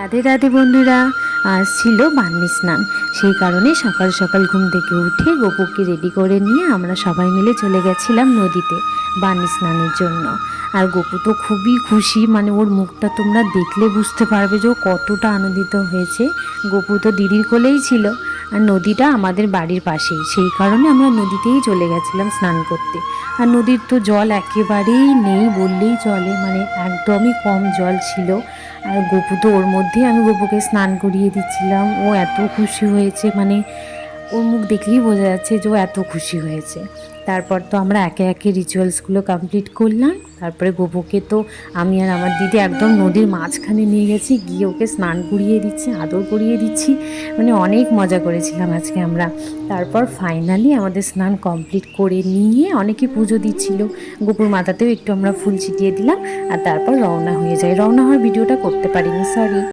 রাধে রাধে বন্ধুরা, আজ ছিল বান্নি স্নান। সেই কারণে সকাল সকাল ঘুম থেকে উঠে গোপুকে রেডি করে নিয়ে আমরা সবাই মিলে চলে গেছিলাম নদীতে বান্নি স্নানের জন্য। আর গোপু তো খুবই খুশি, মানে ওর মুখটা তোমরা দেখলে বুঝতে পারবে যে ও কতটা আনন্দিত হয়েছে। গোপু তো দিদির কোলেই ছিল, আর নদীটা আমাদের বাড়ির পাশেই, সেই কারণে আমরা নদীতেই চলে গেছিলাম স্নান করতে। আর নদীর তো জল একেবারেই নেই বললেই চলে, মানে একদমই কম জল ছিল। আর গোপু তো ওর মধ্যেই আমি গোপুকে স্নান করিয়ে দিচ্ছিলাম। ও এত খুশি হয়েছে, মানে ওর মুখ দেখলেই বোঝা যাচ্ছে যে ও এত খুশি হয়েছে। তারপর তো আমরা একে একে রিচুয়ালসগুলো কমপ্লিট করলাম। তারপরে গোপুকে তো আমি আর আমার দিদি একদম নদীর মাঝখানে নিয়ে গেছি, গিয়ে ওকে স্নান করিয়ে দিচ্ছি, আদর করিয়ে দিচ্ছি। মানে অনেক মজা করেছিলাম আজকে আমরা। তারপর ফাইনালি আমাদের স্নান কমপ্লিট করে নিয়ে অনেকে পুজো দিচ্ছিল, গোপুর মাথাতেও একটু আমরা ফুল ছিটিয়ে দিলাম। আর তারপর রওনা হয়ে যাই। রওনা হওয়ার ভিডিওটা করতে পারিনি, সরি।